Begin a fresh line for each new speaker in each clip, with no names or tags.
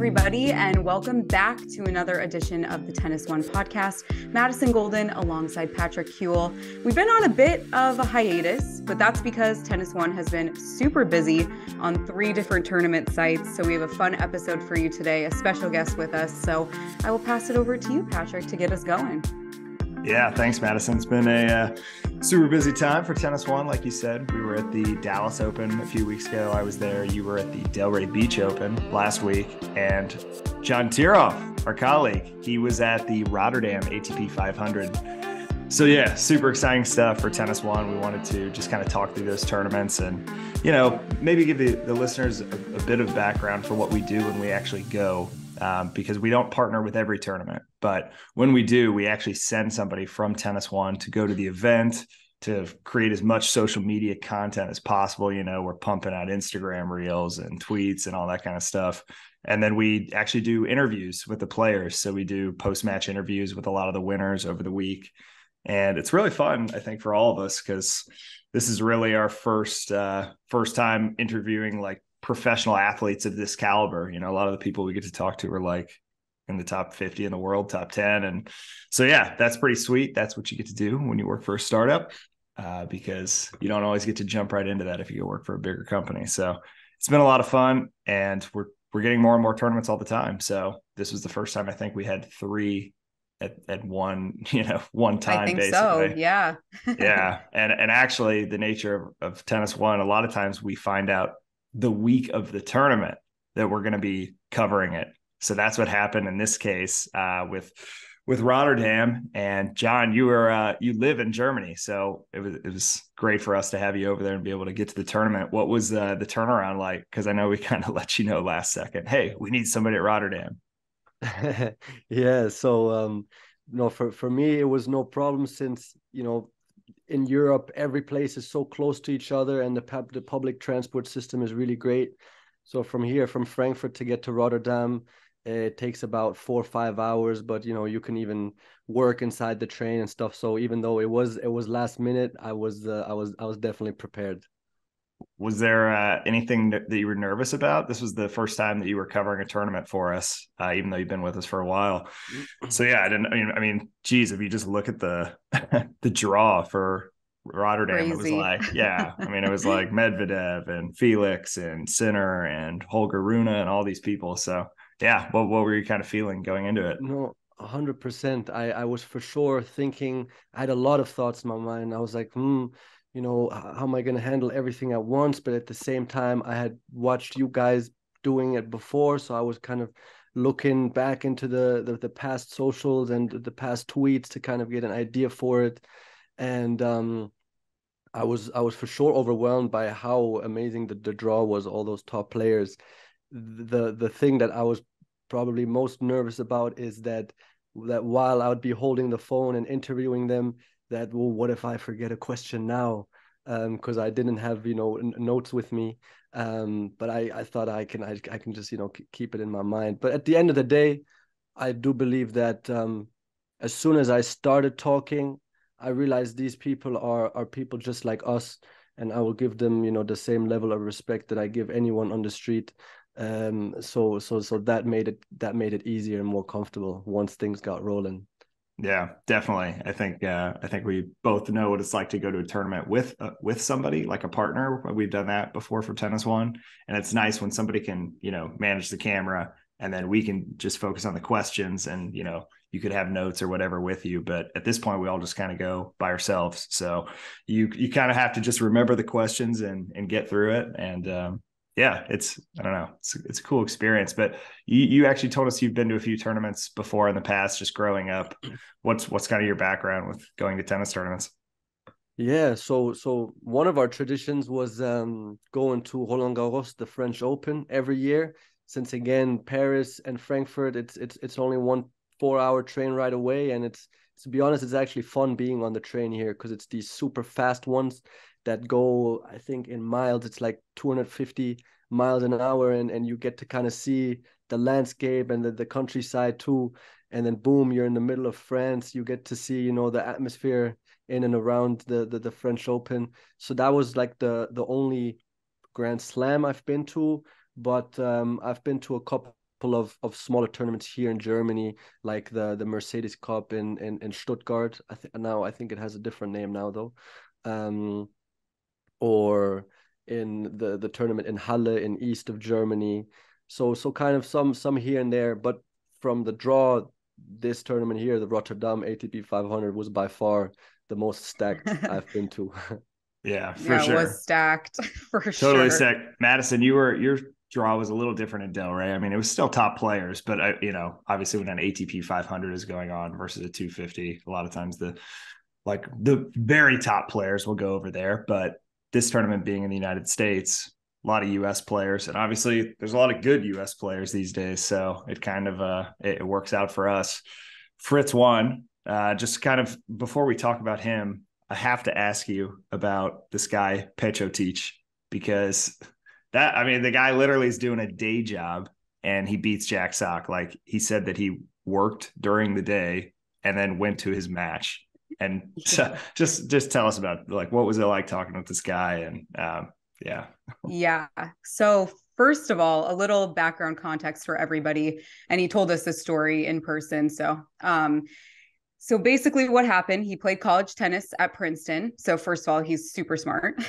everybody, and welcome back to another edition of the TennisONE podcast. Madison Golden alongside Patrick Kuhle. We've been on a bit of a hiatus, but that's because TennisONE has been super busy on 3 different tournament sites. So we have a fun episode for you today, a special guest with us. So I will pass it over to you, Patrick, to get us going.
Yeah, thanks, Madison. It's been a super busy time for TennisONE. Like you said, we were at the Dallas Open a few weeks ago. I was there. You were at the Delray Beach Open last week. And Can Thieroff, our colleague, he was at the Rotterdam ATP 500. So yeah, super exciting stuff for TennisONE. We wanted to just kind of talk through those tournaments and, you know, maybe give the listeners a bit of background for what we do when we actually go. Because we don't partner with every tournament, but when we do, we actually send somebody from TennisONE to go to the event, to create as much social media content as possible. You know, we're pumping out Instagram reels and tweets and all that kind of stuff. And then we actually do interviews with the players. So we do post-match interviews with a lot of the winners over the week. And it's really fun, I think, for all of us, because this is really our first time interviewing like professional athletes of this caliber. You know, a lot of the people we get to talk to are like in the top 50 in the world, top 10. And so, yeah, that's pretty sweet. That's what you get to do when you work for a startup, because you don't always get to jump right into that if you go work for a bigger company. So it's been a lot of fun, and we're getting more and more tournaments all the time. So this was the first time I think we had 3 at one time.
I think
basically.
so. Yeah.
Yeah. And actually the nature of TennisONE, a lot of times we find out the week of the tournament that we're going to be covering it. So that's what happened in this case with Rotterdam. And John, you live in Germany, so it was great for us to have you over there and be able to get to the tournament. What was the turnaround like? Because I know we kind of let you know last second, hey, we need somebody at Rotterdam.
Yeah, so no, for me it was no problem, since in Europe every place is so close to each other, and the public transport system is really great. So from Frankfurt to get to Rotterdam, it takes about 4 or 5 hours, but you can even work inside the train and stuff. So even though it was last minute, I was definitely prepared.
Was there anything that you were nervous about? This was the first time that you were covering a tournament for us, even though you've been with us for a while. So yeah, I mean, geez, if you just look at the the draw for Rotterdam,
Crazy.
It was like, yeah, I mean, it was like Medvedev and Felix and Sinner and Holger Rune and all these people. So yeah, what were you kind of feeling going into it?
No, 100%. I was for sure thinking. I had a lot of thoughts in my mind. I was like, how am I going to handle everything at once? But at the same time, I had watched you guys doing it before, so I was kind of looking back into the past socials and the past tweets to kind of get an idea for it. And I was for sure overwhelmed by how amazing the draw was, all those top players. The thing that I was probably most nervous about is that while I would be holding the phone and interviewing them, that, well, what if I forget a question now? Because I didn't have notes with me. But I thought I can just keep it in my mind. But at the end of the day, I do believe that as soon as I started talking, I realized these people are people just like us, and I will give them the same level of respect that I give anyone on the street. So that made it easier and more comfortable once things got rolling.
Yeah, definitely. I think we both know what it's like to go to a tournament with somebody, like a partner. We've done that before for TennisONE, and it's nice when somebody can, manage the camera, and then we can just focus on the questions, and, you could have notes or whatever with you. But at this point, we all just kind of go by ourselves. So you kind of have to just remember the questions and get through it. And yeah, I don't know, it's a cool experience. But you actually told us you've been to a few tournaments before in the past, just growing up. What's kind of your background with going to tennis tournaments?
Yeah, so one of our traditions was going to Roland Garros, the French Open, every year. Since again, Paris and Frankfurt, it's only 1 4-hour train ride away, and to be honest, it's actually fun being on the train here, because it's these super fast ones that go, I think in miles, it's like 250 miles an hour, and you get to kind of see the landscape and the countryside too. And then boom, you're in the middle of France. You get to see, the atmosphere in and around the French Open. So that was like the only Grand Slam I've been to, but I've been to a couple couple of smaller tournaments here in Germany, like the Mercedes Cup in Stuttgart. I think it has a different name now though. Or in the tournament in Halle in east of Germany. So kind of some here and there, but from the draw, this tournament here, the Rotterdam ATP 500, was by far the most stacked I've been to.
Yeah, for sure.
It was stacked for
totally
sure.
Totally stacked. Madison, your draw was a little different in Delray. I mean, it was still top players, but obviously when an ATP 500 is going on versus a 250, a lot of times the very top players will go over there. But this tournament being in the United States, a lot of US players, and obviously there's a lot of good US players these days. So it kind of, it works out for us. Fritz won. Just kind of before we talk about him, I have to ask you about this guy, Pecotic, because the guy literally is doing a day job and he beats Jack Sock. Like, he said that he worked during the day and then went to his match. And so just tell us about, like, what was it like talking with this guy? And
Yeah. So first of all, a little background context for everybody. And he told us this story in person. So basically what happened, he played college tennis at Princeton. So first of all, he's super smart.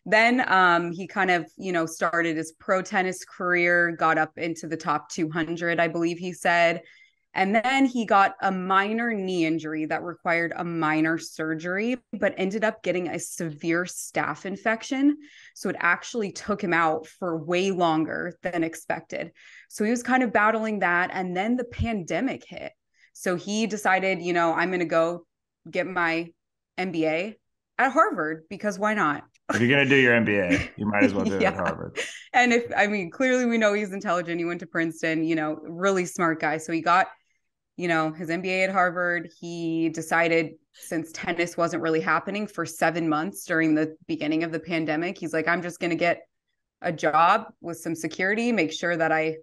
Then he kind of, started his pro tennis career, got up into the top 200, I believe he said. And then he got a minor knee injury that required a minor surgery, but ended up getting a severe staph infection. So it actually took him out for way longer than expected. So he was kind of battling that. And then the pandemic hit. So he decided, I'm going to go get my MBA at Harvard, because why not?
If you're going to do your MBA, you might as well do it at Harvard.
And clearly we know he's intelligent. He went to Princeton, really smart guy. So he got, his MBA at Harvard. He decided, since tennis wasn't really happening for 7 months during the beginning of the pandemic, he's like, I'm just going to get a job with some security, make sure that I,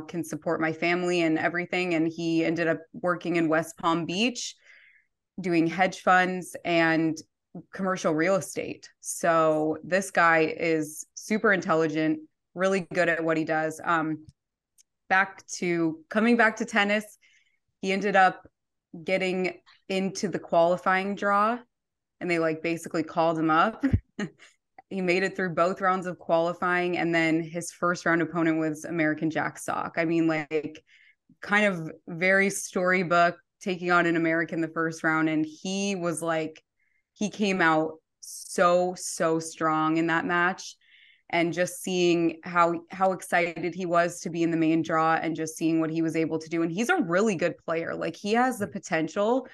can support my family and everything. And he ended up working in West Palm Beach, doing hedge funds and commercial real estate. So this guy is super intelligent, really good at what he does. Coming back to tennis, he ended up getting into the qualifying draw, and they basically called him up. He made it through both rounds of qualifying, and then his first round opponent was American Jack Sock. Kind of very storybook, taking on an American the first round, and he came out so strong in that match. And just seeing how excited he was to be in the main draw, and just seeing what he was able to do. And he's a really good player. He has the potential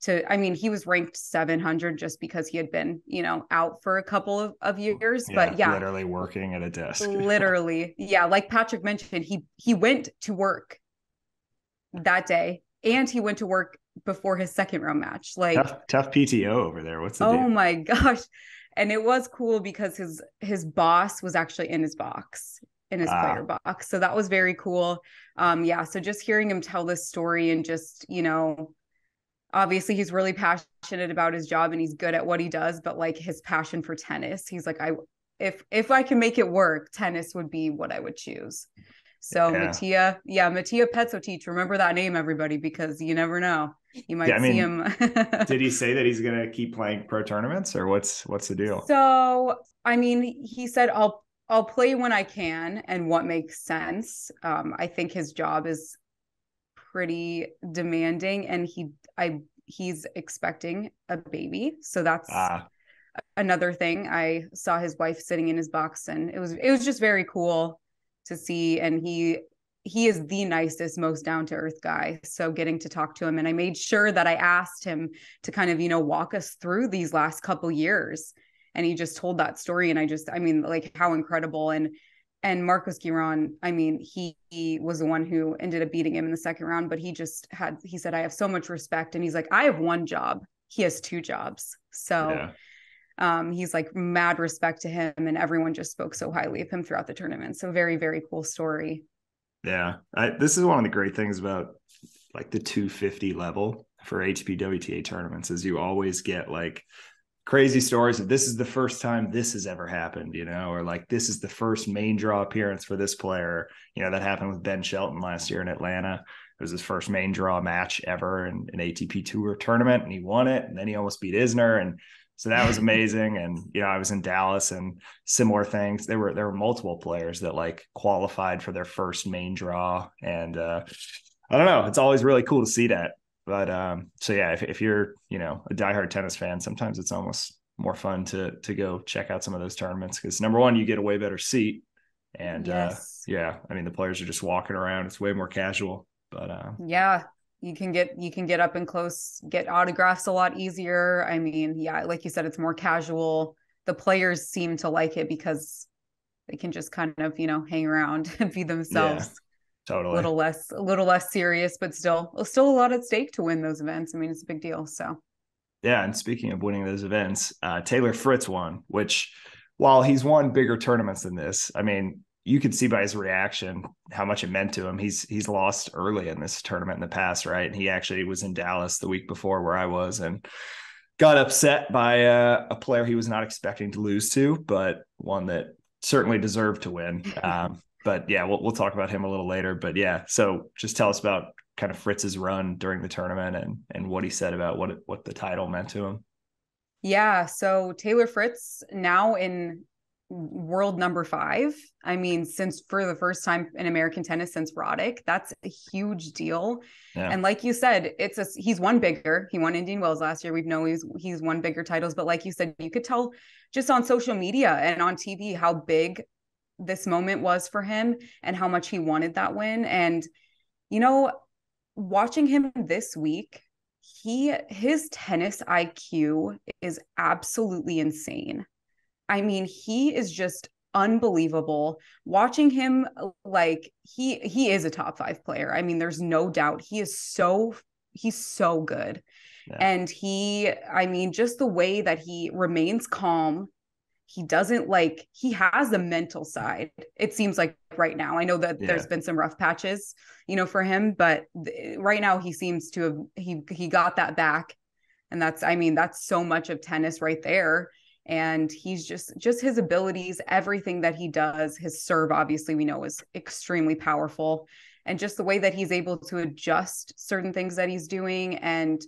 to, he was ranked 700 just because he had been, out for a couple of years, but
literally working at a desk.
Literally. Yeah. Like Patrick mentioned, he went to work that day, and he went to work before his second round match.
Tough PTO over there. What's the deal?
Oh my gosh. And it was cool because his boss was actually in his box, in his player box. So that was very cool. So just hearing him tell this story, and just, obviously he's really passionate about his job and he's good at what he does, but his passion for tennis, he's like, if I can make it work, tennis would be what I would choose. So Matija Pecotic, remember that name, everybody, because you never know. You might see him.
Did he say that he's going to keep playing pro tournaments, or what's the deal?
So, he said, I'll play when I can and what makes sense. I think his job is pretty demanding, and he's expecting a baby. So that's another thing. I saw his wife sitting in his box, and it was just very cool to see. And he is the nicest, most down-to-earth guy. So getting to talk to him, and I made sure that I asked him to kind of, walk us through these last couple years. And he just told that story. And how incredible. And Marcos Giron, he was the one who ended up beating him in the second round, but he said, I have so much respect. And he's like, I have one job. He has two jobs. So he's mad respect to him, and everyone just spoke so highly of him throughout the tournament. So very, very cool story.
Yeah. This is one of the great things about the 250 level for ATP WTA tournaments, is you always get crazy stories of this is the first time this has ever happened, or like this is the first main draw appearance for this player. That happened with Ben Shelton last year in Atlanta. It was his first main draw match ever in an ATP Tour tournament, and he won it. And then he almost beat Isner. And so that was amazing. And, I was in Dallas and similar things. There were multiple players that like qualified for their first main draw. And I don't know, it's always really cool to see that. But so yeah, if you're, a diehard tennis fan, sometimes it's almost more fun to go check out some of those tournaments, because number one, you get a way better seat. And
yes.
The players are just walking around. It's way more casual. But
yeah, you can get up and close, get autographs a lot easier. I mean, yeah, like you said, it's more casual. The players seem to like it because they can just kind of, hang around and be themselves.
Yeah, totally.
A little less serious, but still a lot at stake to win those events. I mean, it's a big deal. So
yeah. And speaking of winning those events, Taylor Fritz won, which, while he's won bigger tournaments than this, I mean, you could see by his reaction how much it meant to him. He's lost early in this tournament in the past, right? And he actually was in Dallas the week before where I was, and got upset by a player he was not expecting to lose to, but one that certainly deserved to win. But yeah, we'll talk about him a little later. But yeah, so just tell us about kind of Fritz's run during the tournament and what he said about what the title meant to him.
Yeah, so Taylor Fritz now in world number 5. I mean, since for the first time in American tennis since Roddick, that's a huge deal. Yeah. And like you said, he's won bigger. He won Indian Wells last year. We've known he's won bigger titles, but like you said, you could tell just on social media and on TV how big this moment was for him and how much he wanted that win. And, watching him this week, his tennis IQ is absolutely insane. I mean, he is just unbelievable. Watching him, like he is a top 5 player. I mean, there's no doubt. He's so good. Yeah. And just the way that he remains calm. He doesn't he has the mental side. It seems like right now. I know that there's been some rough patches, for him, but right now he seems to have, he got that back. And that's so much of tennis right there. And he's just his abilities, everything that he does, his serve, obviously we know is extremely powerful, and just the way that he's able to adjust certain things that he's doing, and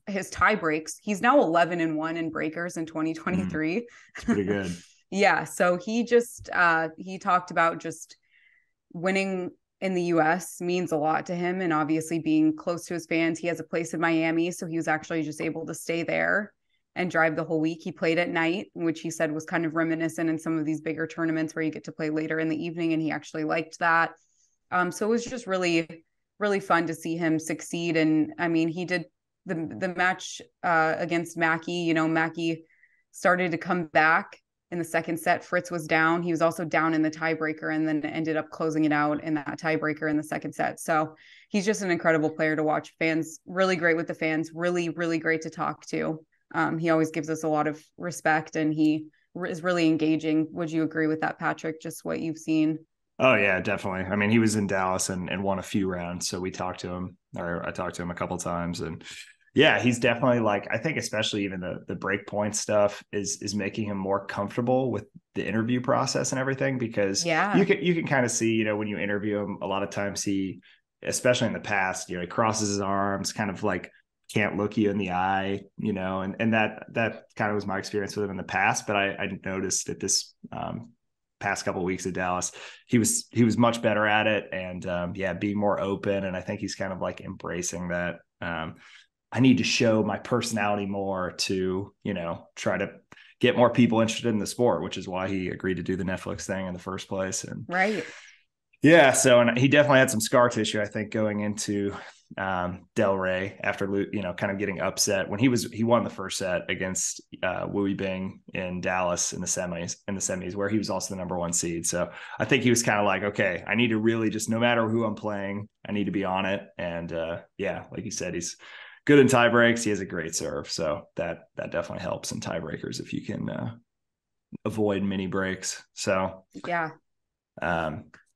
his tie breaks. He's now 11-1 in breakers in 2023.
It's pretty good.
Yeah. So he talked about just winning in the US means a lot to him, and obviously being close to his fans. He has a place in Miami, so he was actually just able to stay there and drive the whole week. He played at night, which he said was kind of reminiscent in some of these bigger tournaments where you get to play later in the evening, and he actually liked that. So it was just really, really fun to see him succeed. And I mean, he did the match against Mackey. Mackey started to come back in the second set. Fritz was down. He was also down in the tiebreaker, and then ended up closing it out in that tiebreaker in the second set. So he's just an incredible player to watch. Fans, really great with the fans, really, really great to talk to. He always gives us a lot of respect, and he is really engaging. Would you agree with that, Patrick? Just what you've seen?
Oh yeah, definitely. I mean, he was in Dallas and won a few rounds. So we talked to him, or I talked to him a couple of times, and yeah, he's definitely I think especially even the break point stuff is making him more comfortable with the interview process and everything, because you can kind of see, when you interview him, a lot of times he, especially in the past, he crosses his arms, kind of can't look you in the eye, and that kind of was my experience with him in the past. But I noticed that this past couple of weeks at Dallas, he was much better at it, and being more open. And I think he's kind of embracing that. I need to show my personality more to, try to get more people interested in the sport, which is why he agreed to do the Netflix thing in the first place. And
right.
Yeah. So, and he definitely had some scar tissue, I think, going into Delray after, kind of getting upset when he won the first set against Yibing in Dallas in the semis, where he was also the number 1 seed. So I think he was kind of okay, I need to really just, no matter who I'm playing, I need to be on it. And like you said, he's good in tie breaks. He has a great serve. So that definitely helps in tiebreakers if you can avoid mini breaks. So
yeah.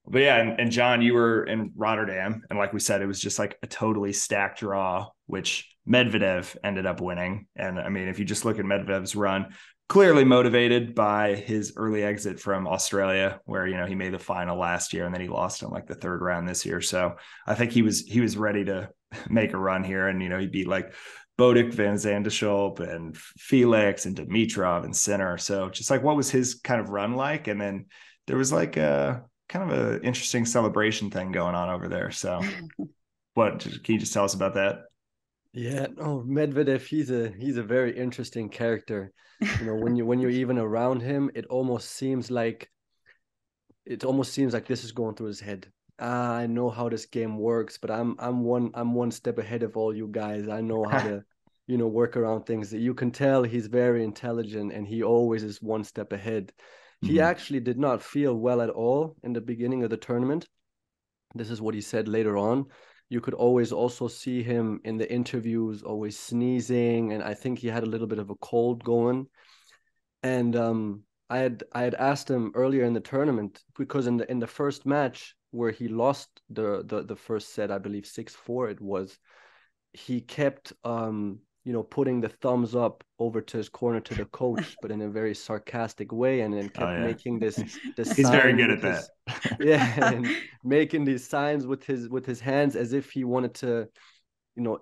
But yeah, and John, you were in Rotterdam, and like we said, it was just a totally stacked draw, which Medvedev ended up winning. And I mean, if you just look at Medvedev's run, clearly motivated by his early exit from Australia, where, he made the final last year and then he lost in like the third round this year. So I think he was ready to make a run here. And, he beat like Bodek, Van Zandschulp, and Felix, and Dimitrov, and Sinner. So just like, what was his kind of run like? And then there was like a kind of an interesting celebration thing going on over there. So can you just tell us about that?
Yeah, no, Medvedev, he's a very interesting character. When you're even around him, it almost seems like this is going through his head. I know how this game works, but I'm one step ahead of all you guys. I know how to, work around things. You can tell he's very intelligent and he always is one step ahead. Mm-hmm. He actually did not feel well at all in the beginning of the tournament. This is what he said later on. You could always also see him in the interviews, always sneezing, and I think he had a little bit of a cold going. And I had asked him earlier in the tournament, because in the first match where he lost the first set, I believe 6-4 it was, he kept putting the thumbs up over to his corner to the coach, but in a very sarcastic way, and then kept making this
he's very good at that.
And making these signs with his hands as if he wanted to,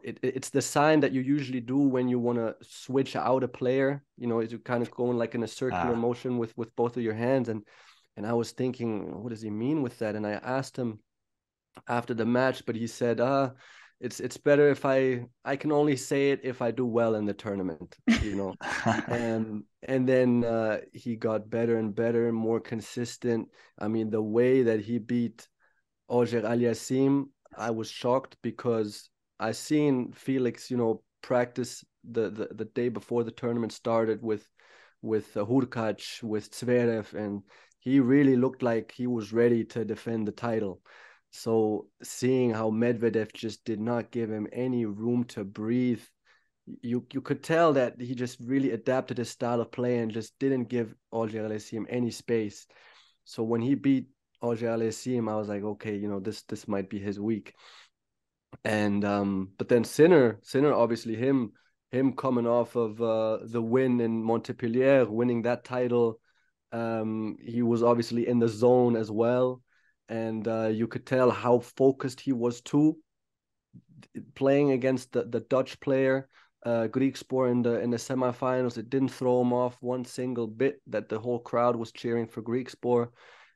it's the sign that you usually do when you want to switch out a player, is you kind of going like in a circular motion with both of your hands. And I was thinking, what does he mean with that? And I asked him after the match, but he said, it's better if I can only say it if I do well in the tournament, and then he got better and better, more consistent. I mean, the way that he beat Auger-Aliassime, I was shocked, because I seen Felix, practice the day before the tournament started with Hurkacz, with Zverev, and he really looked like he was ready to defend the title. So seeing how Medvedev just did not give him any room to breathe, you could tell that he just really adapted his style of play and just didn't give Auger-Aliassime any space. So when he beat Auger-Aliassime, I was like, okay, this might be his week. And but then Sinner, obviously him coming off of the win in Montpellier, winning that title, he was obviously in the zone as well. And you could tell how focused he was too, playing against the Dutch player, Griekspoor, in the semifinals. It didn't throw him off one single bit that the whole crowd was cheering for Griekspoor.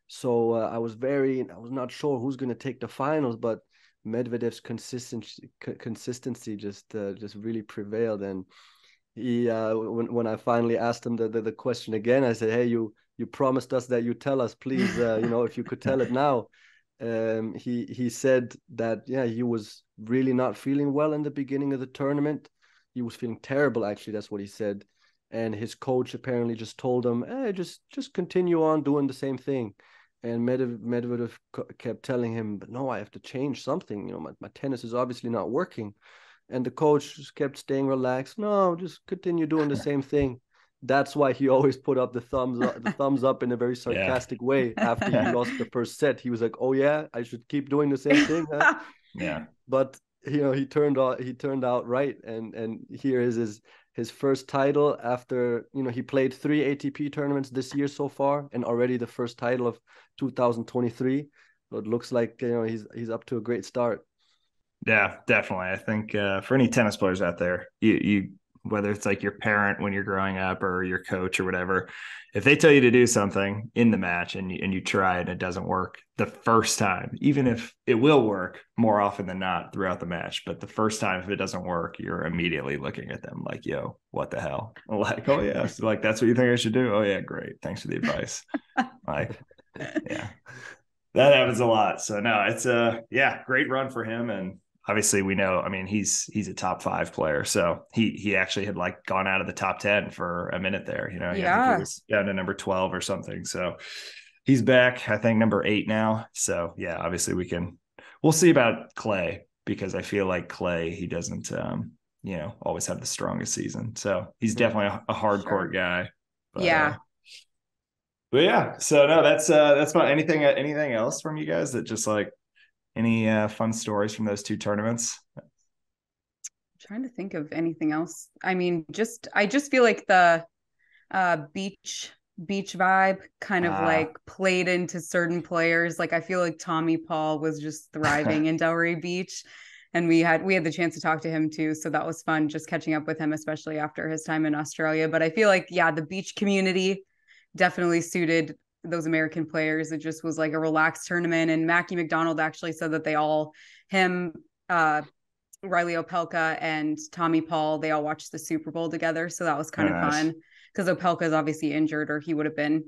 So I was not sure who's going to take the finals, but Medvedev's consistency just really prevailed. And he when I finally asked him the question again, I said, hey, you promised us that you tell us, please, if you could tell it now. He said that, he was really not feeling well in the beginning of the tournament. He was feeling terrible, actually. That's what he said. And his coach apparently just told him, hey, just continue on doing the same thing. And Medvedev kept telling him, but no, I have to change something. My tennis is obviously not working. And the coach just kept staying relaxed. No, just continue doing the same thing. That's why he always put up the thumbs up in a very sarcastic way after he lost the first set. He was like, "Oh yeah, I should keep doing the same thing." Huh?
Yeah.
But he turned out right, and here is his first title after he played 3 ATP tournaments this year so far, and already the first title of 2023. So it looks like he's up to a great start.
Yeah, definitely. I think for any tennis players out there, you whether it's like your parent when you're growing up or your coach or whatever, if they tell you to do something in the match and you try and it doesn't work the first time, even if it will work more often than not throughout the match, but the first time, if it doesn't work, you're immediately looking at them like, yo, what the hell? Like, oh yeah, so like, that's what you think I should do? Oh yeah, great. Thanks for the advice. Like, yeah, that happens a lot. So no, it's great run for him. And obviously we know, I mean, he's a top 5 player. So he actually had like gone out of the top 10 for a minute there, I think he was down to number 12 or something. So he's back, I think number 8 now. So yeah, obviously we'll see about Clay, because I feel like Clay, he doesn't, always have the strongest season. So he's definitely a hardcore guy. But, but yeah, so no, that's about anything else from you guys that just like, any fun stories from those 2 tournaments?
trying to think of anything else. I mean, I just feel like the beach vibe kind of like played into certain players. Like I feel like Tommy Paul was just thriving in Delray Beach, and we had the chance to talk to him too, so that was fun just catching up with him, especially after his time in Australia. But I feel like the beach community definitely suited those American players. It just was like a relaxed tournament, and Mackie McDonald actually said that him, Riley Opelka and Tommy Paul, they all watched the Super Bowl together. So that was kind of fun because Opelka is obviously injured, or he would have been,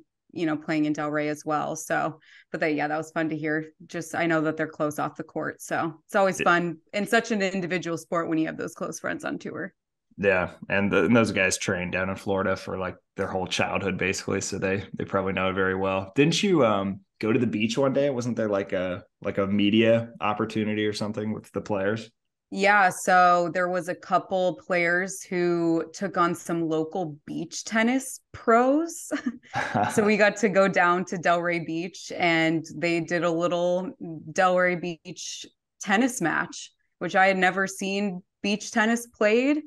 playing in Delray as well. So, but that was fun to hear. Just, I know that they're close off the court. So it's always fun in such an individual sport when you have those close friends on tour.
Yeah. And those guys trained down in Florida for like their whole childhood, basically. So they probably know it very well. Didn't you go to the beach one day? Wasn't there like a media opportunity or something with the players?
Yeah, so there was a couple players who took on some local beach tennis pros. So we got to go down to Delray Beach, and they did a little Delray Beach tennis match, which I had never seen beach tennis played.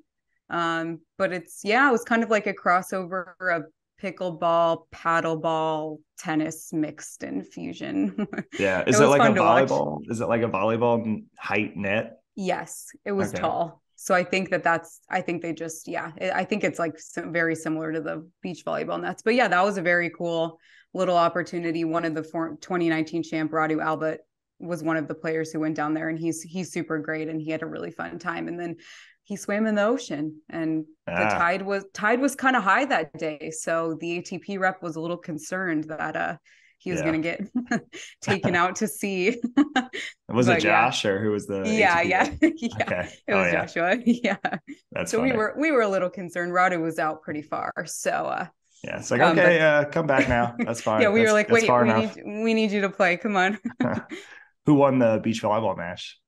But it was kind of like a crossover of pickleball, paddleball, tennis mixed in fusion.
Yeah. Is it like a volleyball? Is it like a volleyball height net?
Yes, it was tall. So I think I think they just, I think it's like very similar to the beach volleyball nets. But that was a very cool little opportunity. One of the 2019 champ, Radu Albert, was one of the players who went down there, and he's super great, and he had a really fun time. And then he swam in the ocean, and the tide was kind of high that day. So the ATP rep was a little concerned that he was going to get taken out to sea.
Was it Josh or who was the?
Yeah. Okay. It was Joshua. Yeah.
That's
so
funny.
we were a little concerned. Radu was out pretty far. So
it's like, come back now. That's fine.
Yeah, we
were
like, wait, we need you to play. Come on.
Who won the beach volleyball match?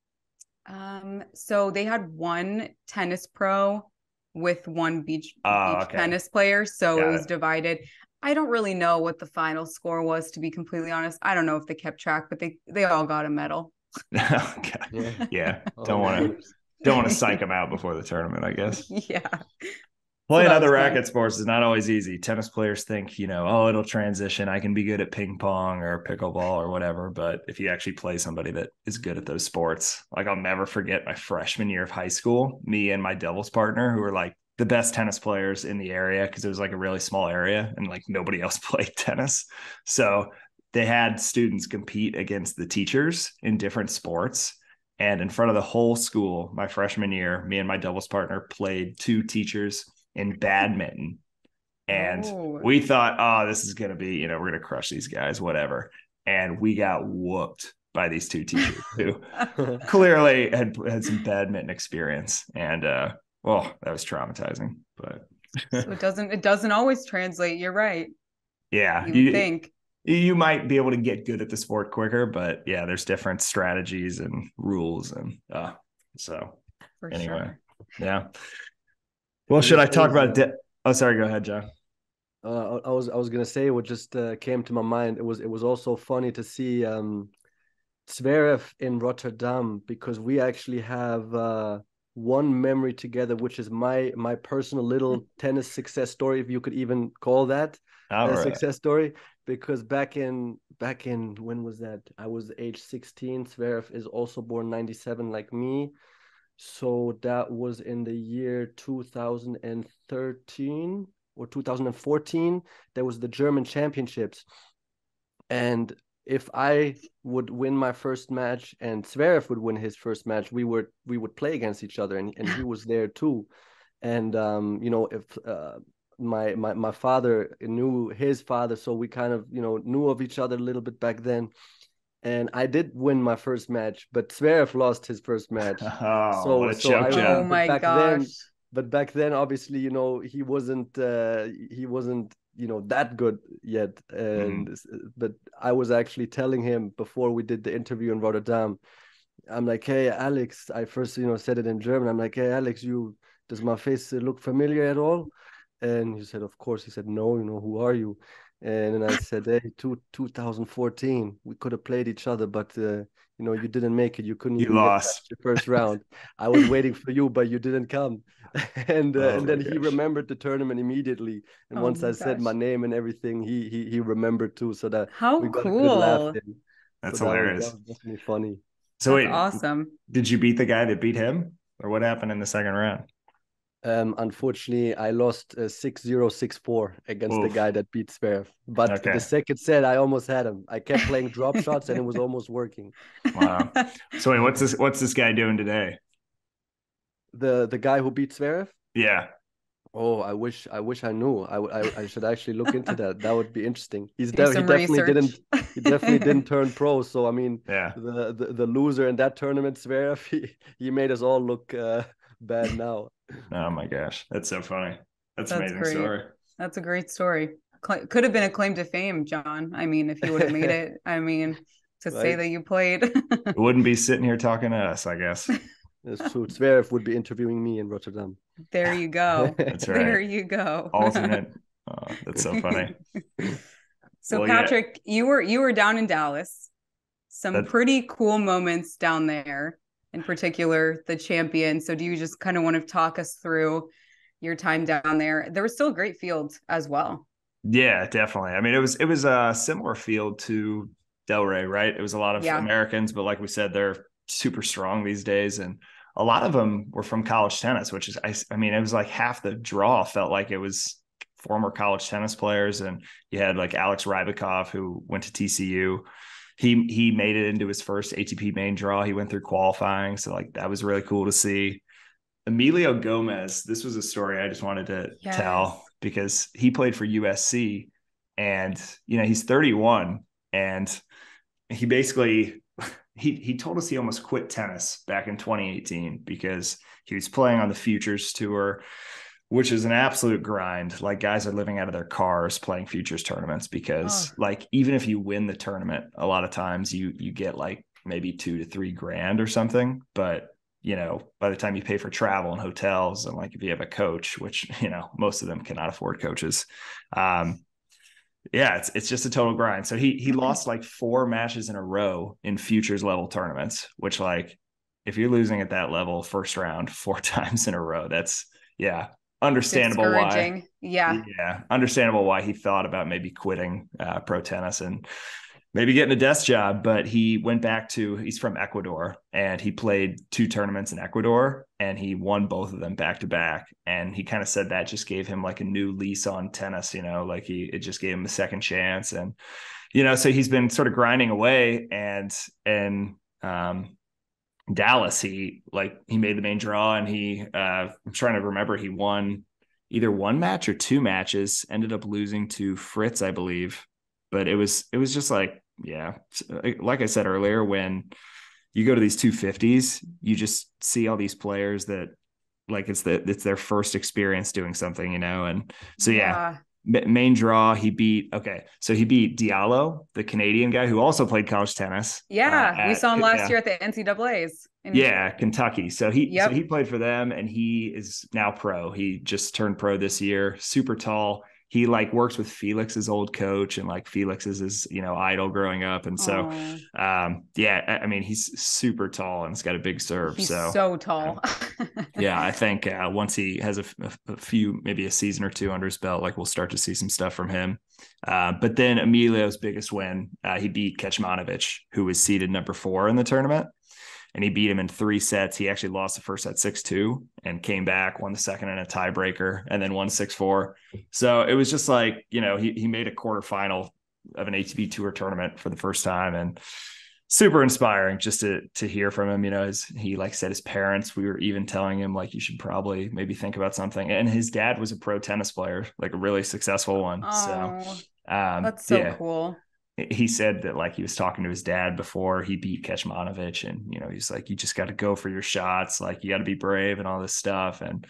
So they had one tennis pro with one beach tennis player. So it was divided. I don't really know what the final score was, to be completely honest. I don't know if they kept track, but they all got a medal.
Yeah. Don't want to psych them out before the tournament, I guess.
Yeah.
Playing other racket sports is not always easy. Tennis players think, it'll transition. I can be good at ping pong or pickleball or whatever. But if you actually play somebody that is good at those sports, like I'll never forget my freshman year of high school, me and my doubles partner, who were like the best tennis players in the area, because it was like a really small area and like nobody else played tennis. So they had students compete against the teachers in different sports. And in front of the whole school, my freshman year, me and my doubles partner played two teachers in badminton. And we thought, this is going to be, we're going to crush these guys, whatever. And we got whooped by these two teachers who clearly had some badminton experience. And, that was traumatizing, but
so it doesn't always translate. You're right.
Yeah.
You think
you might be able to get good at the sport quicker, but there's different strategies and rules. And, so
for
anyway,
sure.
Yeah. Well, should I talk about sorry, go ahead, John.
I was gonna say what just came to my mind. It was also funny to see Zverev in Rotterdam, because we actually have one memory together, which is my personal little tennis success story, if you could even call that a success story. Because back in when was that? I was age 16. Zverev is also born 97 like me. So that was in the year 2013 or 2014. There was the German championships. And if I would win my first match and Zverev would win his first match, we would play against each other, and he was there too. And if my father knew his father, so we kind of knew of each other a little bit back then. And I did win my first match, but Zverev lost his first match.
Oh
my gosh!
But back then, obviously, he wasn't that good yet. And but I was actually telling him before we did the interview in Rotterdam, I'm like, hey Alex, I first said it in German. I'm like, hey Alex, does my face look familiar at all? And he said, of course. He said, no, who are you? And then I said, hey, 2014, we could have played each other, but you didn't make it. You couldn't
You
even get past
lost.
your first round. I was waiting for you, but you didn't come. And
Oh
and
my
then he
gosh.
remembered the tournament immediately. And
Oh
once
my
I said my
gosh.
name and everything, he remembered too. So that we
How
got a good laugh
cool.
in. So
That's
that
hilarious.
was definitely funny.
So
That's
wait,
awesome.
did you beat the guy that beat him? Or what happened in the second round?
Unfortunately, I lost 6-0, 6-4 against the
Oof.
guy that beat Zverev. But the
Okay.
second set, I almost had him. I kept playing drop shots, and it was almost working.
Wow. So wait, what's this guy doing today?
The guy who beat Zverev.
Yeah.
Oh, I wish I knew. I should actually look into that. That would be interesting.
Do
He
some
definitely
research.
didn't turn pro. So I mean,
Yeah.
the loser in that tournament, Zverev, he made us all look bad now.
Oh my gosh. That's so funny. That's an
That's
amazing
great.
story.
That's a great story. Could have been a claim to fame, John. I mean, if you would have made it, I mean, to say
Right?
that you played.
It wouldn't be sitting here talking to us, I guess.
That's true. Zverev would be interviewing me in Rotterdam.
There you go.
That's
There
right.
you go.
Alternate. Oh, that's so funny.
So
Well, yeah,
Patrick, you were down in Dallas. Some
that
pretty cool moments down there, in particular the champion. So do you just kind of want to talk us through your time down there? There was still a great field as well.
yeah, definitely. I mean, it was a similar field to Delray, right? It was a lot of
Yeah.
Americans, but like we said, they're super strong these days, and a lot of them were from college tennis, which is, I mean, it was like half the draw felt like it was former college tennis players, and you had like Alex Rybakov who went to TCU. He made it into his first ATP main draw. He went through qualifying, so like that was really cool to see. Emilio Gomez, this was a story I just wanted to
Yes.
tell because he played for USC, and he's 31, and he basically he told us he almost quit tennis back in 2018 because he was playing on the Futures Tour, which is an absolute grind. Like, guys are living out of their cars playing Futures tournaments
Oh,
because like even if you win the tournament, a lot of times you get like maybe 2 to 3 grand or something, but by the time you pay for travel and hotels, and like if you have a coach, which most of them cannot afford coaches, um, yeah, it's just a total grind. So he lost like 4 matches in a row in futures level tournaments, which, like, if you're losing at that level first round 4 times in a row, that's, yeah, understandable why.
discouraging. Yeah.
Yeah, understandable why he thought about maybe quitting pro tennis and maybe getting a desk job. But he went back to, he's from Ecuador, and he played 2 tournaments in Ecuador, and he won both of them back to back. And he kind of said that just gave him like a new lease on tennis, like it just gave him a second chance. And, so he's been sort of grinding away, and Dallas, he made the main draw, and I'm trying to remember, he won either 1 match or 2 matches, ended up losing to Fritz, I believe. But it was just like, yeah, like I said earlier, when you go to these 250s, you just see all these players that, like, it's their first experience doing something, and so, yeah,
Yeah.
main draw, he beat Diallo, the Canadian guy who also played college tennis
Yeah. We saw him last
yeah,
year at the NCAAs.
yeah, Kentucky. So he
Yep.
played for them, and he is now pro. He just turned pro this year. Super tall. He like works with Felix's old coach, and like Felix is his idol growing up. And so
Oh,
yeah, I mean, he's super tall and he's got a big serve.
he's
So
so tall.
yeah, I think once he has a few, maybe a season or two under his belt, like, we'll start to see some stuff from him. But then Emilio's biggest win, he beat Kecmanovic, who was seeded number 4 in the tournament, and he beat him in 3 sets. He actually lost the first set 6-2 and came back, won the second in a tiebreaker, and then won 6-4. So it was just like, he made a quarterfinal of an ATP Tour tournament for the first time, and super inspiring just to hear from him. As he like said, his parents, we were even telling him like, you should probably maybe think about something. And his dad was a pro tennis player, like a really successful one. So
Oh, that's so
yeah,
cool.
he said that like he was talking to his dad before he beat Kecmanovic, and he's like, you just got to go for your shots, like you got to be brave and all this stuff. And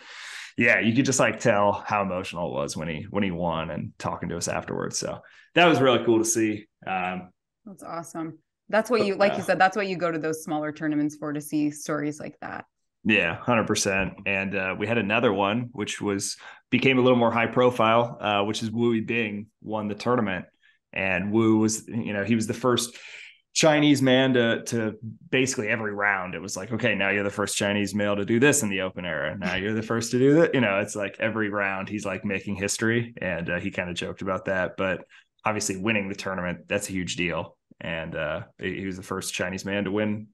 yeah, you could just like tell how emotional it was when he won, and talking to us afterwards. So that was really cool to see.
That's awesome. That's what you, like you said, that's what you go to those smaller tournaments for, to see stories like that.
Yeah, 100%. And we had another one, which became a little more high profile, which is Wu Yibing won the tournament. And Wu was, he was the first Chinese man to basically every round. It was like, okay, now you're the first Chinese male to do this in the open era. Now you're the first to do that. It's like every round he's like making history. And he kind of joked about that. But obviously winning the tournament, that's a huge deal. And he was the first Chinese man to win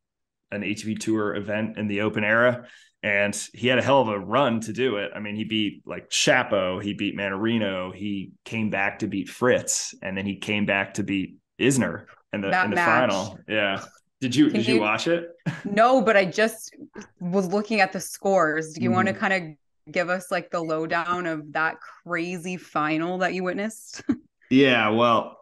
an ATP Tour event in the open era. And he had a hell of a run to do it. I mean, he beat like Shapo, he beat Manarino, he came back to beat Fritz, and then he came back to beat Isner in the final. Yeah. Did you watch it?
No, but I just was looking at the scores. Do you want to kind of give us like the lowdown of that crazy final that you witnessed?
Yeah, well,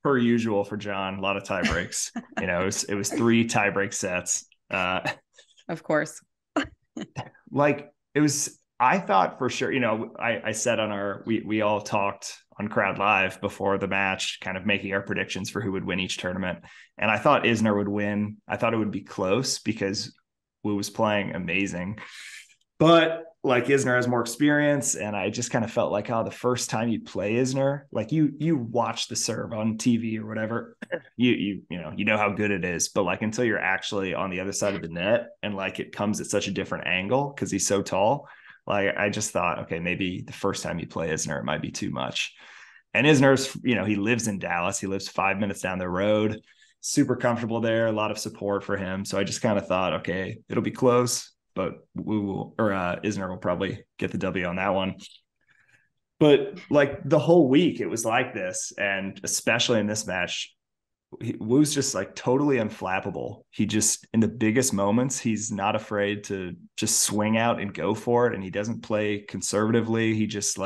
per usual for John, a lot of tie breaks. It was 3 tie break sets.
Of course.
I thought for sure, I said we all talked on Crowd Live before the match, kind of making our predictions for who would win each tournament. And I thought Isner would win. I thought it would be close because Wu was playing amazing. But like Isner has more experience, and I just kind of felt like, the first time you play Isner, like you watch the serve on TV or whatever, you know how good it is, but like until you're actually on the other side of the net and like it comes at such a different angle because he's so tall, like I just thought, okay, maybe the first time you play Isner, it might be too much. And Isner's, he lives in Dallas. He lives 5 minutes down the road, super comfortable there, a lot of support for him. So I just kind of thought, okay, it'll be close, but Isner will probably get the W on that one. But like the whole week, it was like this. And especially in this match, Wu's just like totally unflappable. He just, in the biggest moments, he's not afraid to just swing out and go for it. And he doesn't play conservatively. He just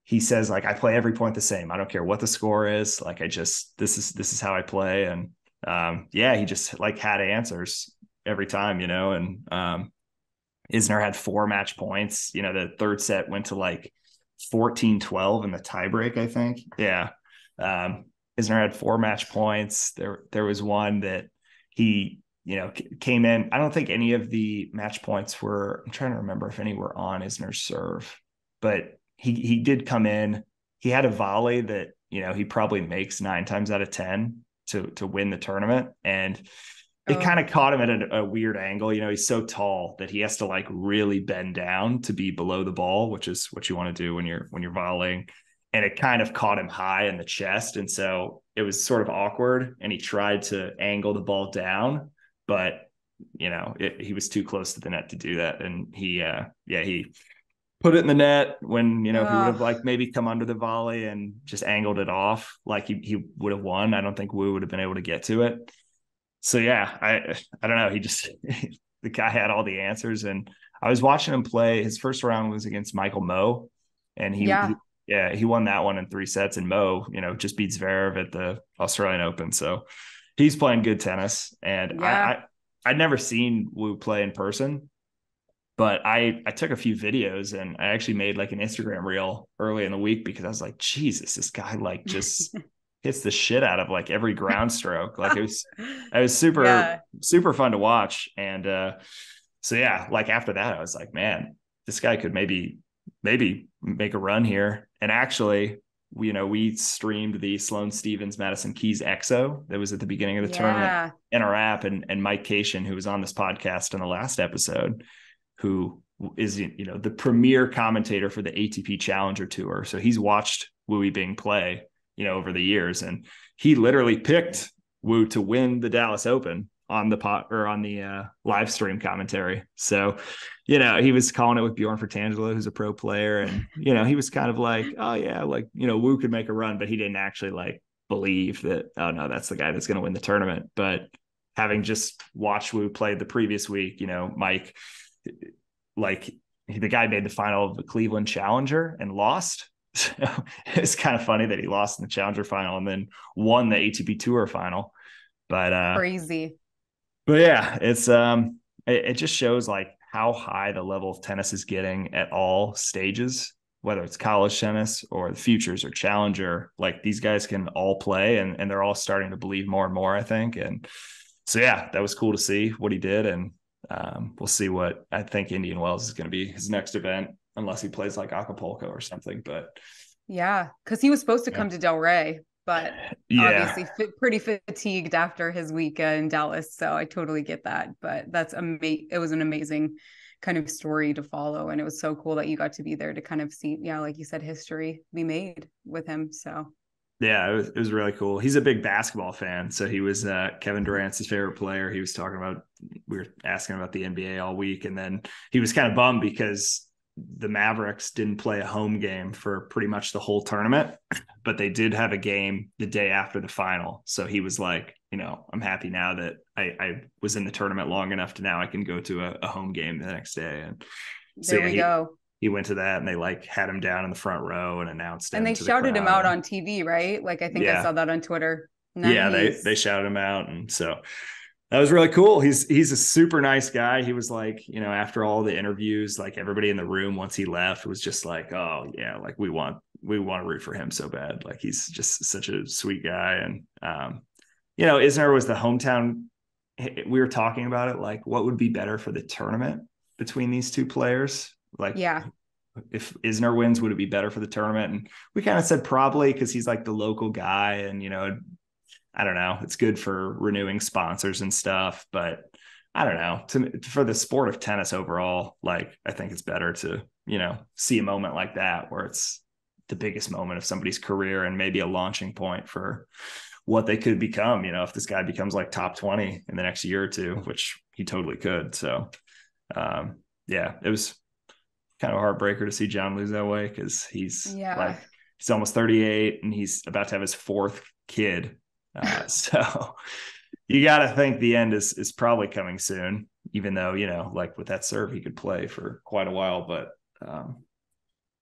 he says like, I play every point the same. I don't care what the score is. Like, this is how I play. And he just like had answers every time, and Isner had 4 match points. The third set went to like 14-12 in the tiebreak, I think. Yeah. Isner had 4 match points. There was one that he, came in. I don't think any of the match points were, I'm trying to remember if any were on Isner's serve, but he did come in. He had a volley that, he probably makes 9 times out of 10 to win the tournament. And it kind of caught him at a weird angle. He's so tall that he has to like really bend down to be below the ball, which is what you want to do when you're volleying. And it kind of caught him high in the chest. And so it was sort of awkward. And he tried to angle the ball down, but he was too close to the net to do that. And he put it in the net when, if he would have like maybe come under the volley and just angled it off, like he would have won. I don't think Wu would have been able to get to it. So yeah, I don't know. He just, the guy had all the answers. And I was watching him play. His first round was against Michael Moe, and he won that one in 3 sets. And Moe, just beat Zverev at the Australian Open. So he's playing good tennis. And I'd never seen Wu play in person, but I took a few videos, and I actually made like an Instagram reel early in the week because I was like, Jesus, this guy like just hits the shit out of like every ground stroke. Like it was super fun to watch. And so yeah, like after that, I was like, man, this guy could maybe make a run here. And actually, we streamed the Sloane Stephens Madison Keys EXO that was at the beginning of the tournament in our app. And Mike Cation, who was on this podcast in the last episode, who is, the premier commentator for the ATP Challenger Tour. So he's watched Wu Yibing play, over the years. And he literally picked Wu to win the Dallas Open on the live stream commentary. So, he was calling it with Bjorn Fratangelo, who's a pro player. And, he was kind of like, oh yeah, like, Wu could make a run, but he didn't actually like believe that, oh no, that's the guy that's going to win the tournament. But having just watched Wu play the previous week, Mike, like the guy made the final of the Cleveland Challenger and lost. So it's kind of funny that he lost in the Challenger final and then won the ATP Tour final. But
crazy.
But yeah, it's it just shows like how high the level of tennis is getting at all stages, whether it's college tennis or the futures or Challenger. Like these guys can all play, and they're all starting to believe more and more, I think. And so yeah, that was cool to see what he did. And we'll see what I think Indian Wells is going to be his next event, unless he plays like Acapulco or something. But
yeah, because he was supposed to come to Delray, but obviously pretty fatigued after his week in Dallas. So I totally get that. But that's it was an amazing kind of story to follow. And it was so cool that you got to be there to kind of see, like you said, history be made with him. So
yeah, it was really cool. He's a big basketball fan. So he was Kevin Durant's his favorite player. He was talking about, we were asking about the NBA all week. And then he was kind of bummed because the Mavericks didn't play a home game for pretty much the whole tournament, but they did have a game the day after the final. So he was like, I'm happy now that I was in the tournament long enough to now I can go to a home game the next day. And so
there we go.
He went to that and they like had him down in the front row and announced him.
And they shouted him out on TV, right? Like, I think I saw that on Twitter. Nice.
Yeah, they shouted him out. And so that was really cool. He's a super nice guy. He was like, after all the interviews, like everybody in the room, once he left, was just like, oh yeah, like we want to root for him so bad. Like he's just such a sweet guy. And, Isner was the hometown. We were talking about it. Like what would be better for the tournament between these two players? Like, if Isner wins, would it be better for the tournament? And we kind of said probably, because he's like the local guy and, I don't know, it's good for renewing sponsors and stuff, but I don't know, for the sport of tennis overall, like I think it's better to, see a moment like that where it's the biggest moment of somebody's career and maybe a launching point for what they could become, if this guy becomes like top 20 in the next year or two, which he totally could. So, it was kind of a heartbreaker to see John lose that way, because he's almost 38 and he's about to have his fourth kid. So you got to think the end is probably coming soon, even though, like with that serve, he could play for quite a while. But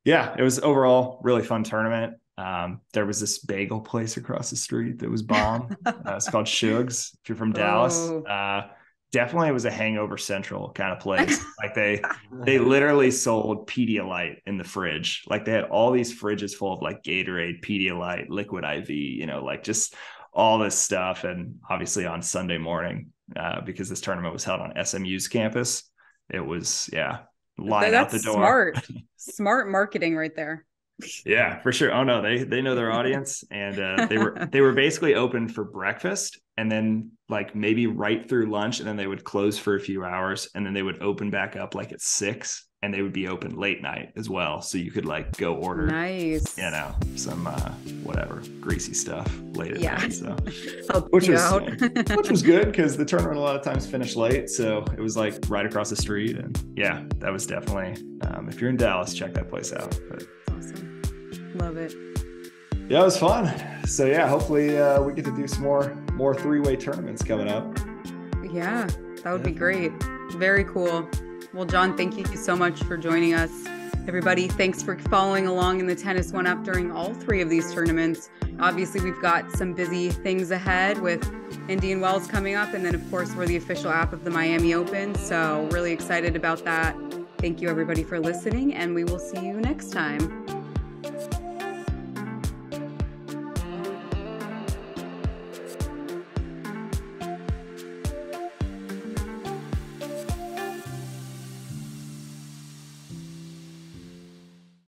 it was overall really fun tournament. There was this bagel place across the street that was bomb. It's called Shug's. If you're from Dallas, definitely it was a hangover central kind of place. Like they literally sold Pedialyte in the fridge. Like they had all these fridges full of like Gatorade, Pedialyte, Liquid IV, like just all this stuff. And obviously on Sunday morning, because this tournament was held on SMU's campus, it was, line out the door.
Smart marketing right there.
Yeah, for sure. Oh no, they know their audience. And they were basically open for breakfast and then like maybe right through lunch, and then they would close for a few hours, and then they would open back up like at 6, and they would be open late night as well. So you could like go order some whatever greasy stuff late at night. So which was good, because the tournament a lot of times finished late. So it was like right across the street. And that was definitely if you're in Dallas, check that place out. But
awesome. Love it.
Yeah, it was fun. So hopefully we get to do some more three-way tournaments coming up.
Yeah, that would be great. Very cool. Well, John, thank you so much for joining us. Everybody, thanks for following along in the TennisONE app during all 3 of these tournaments. Obviously, we've got some busy things ahead with Indian Wells coming up, and then of course we're the official app of the Miami Open. So really excited about that. Thank you everybody for listening, and we will see you next time.